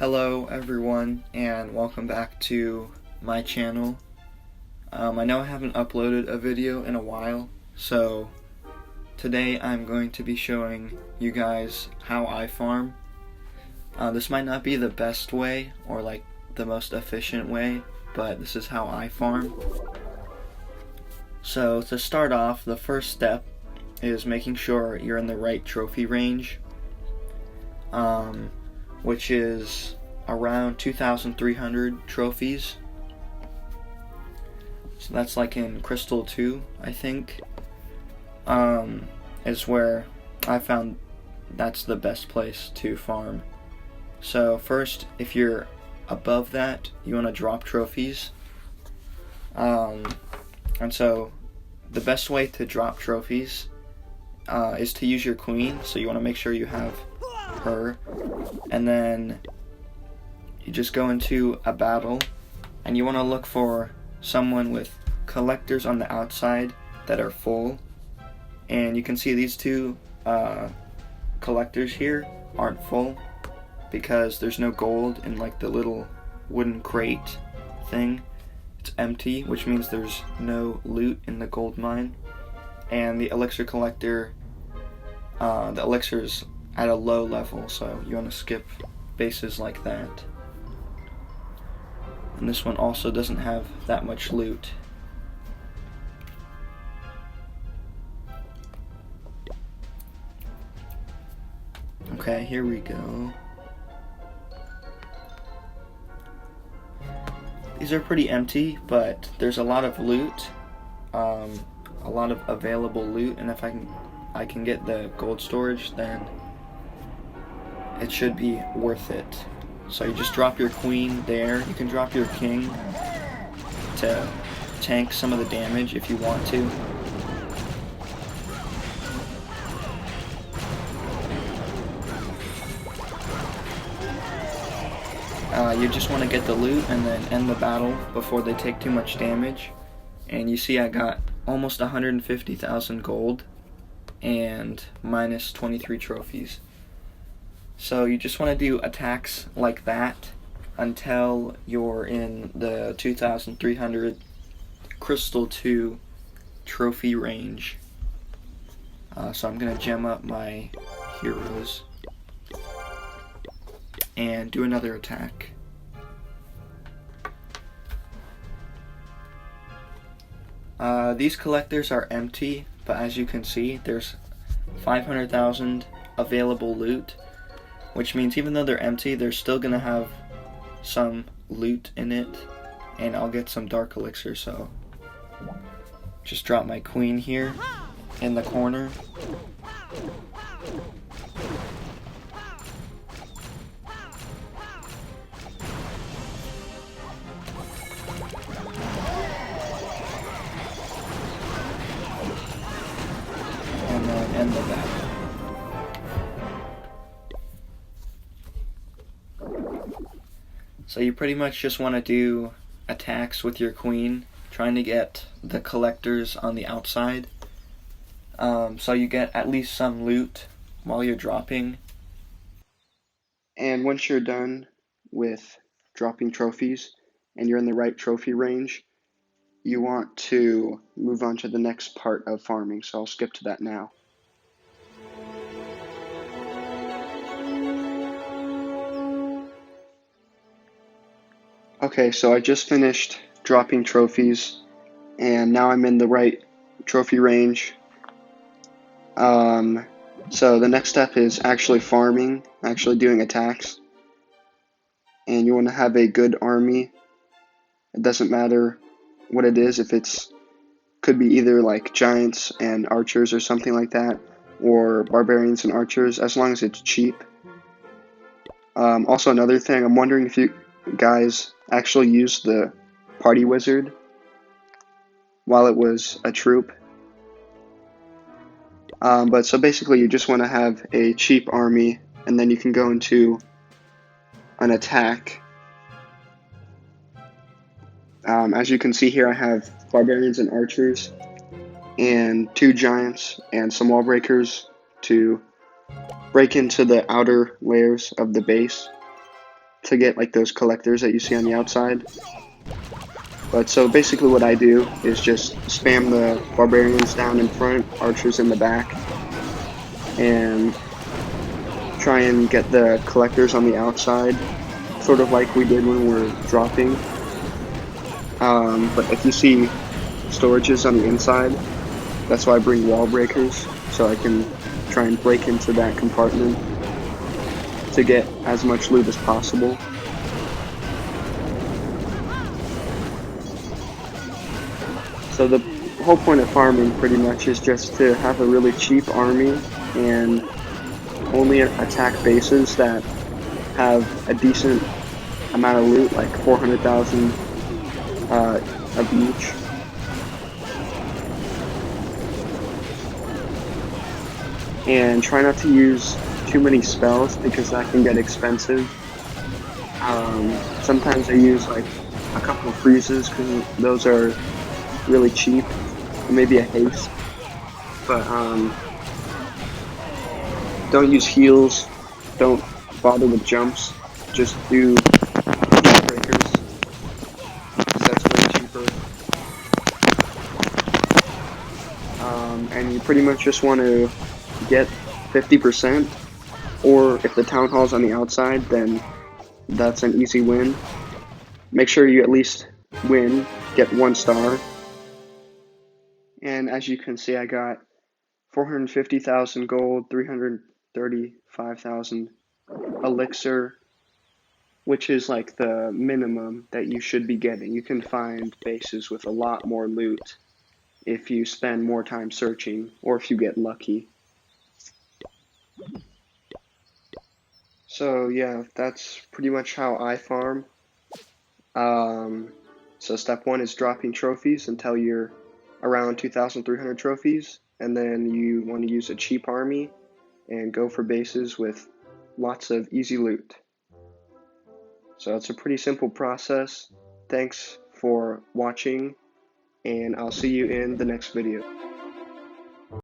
Hello everyone, and welcome back to my channel. I know I haven't uploaded a video in a while, so today I'm going to be showing you guys how I farm. This might not be the best way or like the most efficient way, but this is how I farm. So to start off, the first step is making sure you're in the right trophy range, which is around 2,300 trophies. So that's like in Crystal 2, I think, is where I found that's the best place to farm. So first, if you're above that, you want to drop trophies. And so the best way to drop trophies is to use your queen. So you want to make sure you have her, and then you just go into a battle and you want to look for someone with collectors on the outside that are full. And you can see these two collectors here aren't full because there's no gold in like the little wooden crate thing. It's empty, which means there's no loot in the gold mine. And the elixir collector, the elixir's at a low level, so you want to skip bases like that. And this one also doesn't have that much loot. Okay, here we go. These are pretty empty, but there's a lot of loot, a lot of available loot, and if I can get the gold storage, then it should be worth it. So you just drop your queen there. You can drop your king to tank some of the damage if you want to. You just want to get the loot and then end the battle before they take too much damage. And you see I got almost 150,000 gold and minus 23 trophies. So you just want to do attacks like that until you're in the 2,300 Crystal 2 trophy range. So I'm going to gem up my heroes and do another attack. These collectors are empty, but as you can see, there's 500,000 available loot, which means even though they're empty, they're still gonna have some loot in it, and I'll get some dark elixir. So just drop my queen here in the corner. And then end the battle. So you pretty much just want to do attacks with your queen, trying to get the collectors on the outside. So you get at least some loot while you're dropping. And once you're done with dropping trophies and you're in the right trophy range, you want to move on to the next part of farming. So I'll skip to that now. Okay, so I just finished dropping trophies, and now I'm in the right trophy range. So the next step is actually farming, actually doing attacks. And you want to have a good army. It doesn't matter what it is, if could be either like giants and archers or something like that, or barbarians and archers, as long as it's cheap. Also another thing, I'm wondering if you guys actually used the party wizard while it was a troop. But so basically you just want to have a cheap army, and then you can go into an attack. As you can see here, I have barbarians and archers and 2 giants and some wall breakers to break into the outer layers of the base. to get like those collectors that you see on the outside. But so basically what I do is just spam the barbarians down in front, archers in the back, and try and get the collectors on the outside, sort of like we did when we're dropping. But if you see storages on the inside, that's why I bring wall breakers, so I can try and break into that compartment to get as much loot as possible. So the whole point of farming pretty much is just to have a really cheap army and only attack bases that have a decent amount of loot, like 400,000 of each. And try not to use too many spells because that can get expensive. Sometimes I use like a couple of freezes because those are really cheap, or maybe a haste. But don't use heals, don't bother with jumps, just do heal breakers because that's way cheaper. And you pretty much just want to get 50%, or if the town hall's on the outside, then that's an easy win. Make sure you at least win, get 1 star. And as you can see, I got 450,000 gold, 335,000 elixir, which is like the minimum that you should be getting. You can find bases with a lot more loot if you spend more time searching, or if you get lucky. So yeah, that's pretty much how I farm. So step 1 is dropping trophies until you're around 2,300 trophies, and then you want to use a cheap army and go for bases with lots of easy loot. So it's a pretty simple process. Thanks for watching, and I'll see you in the next video.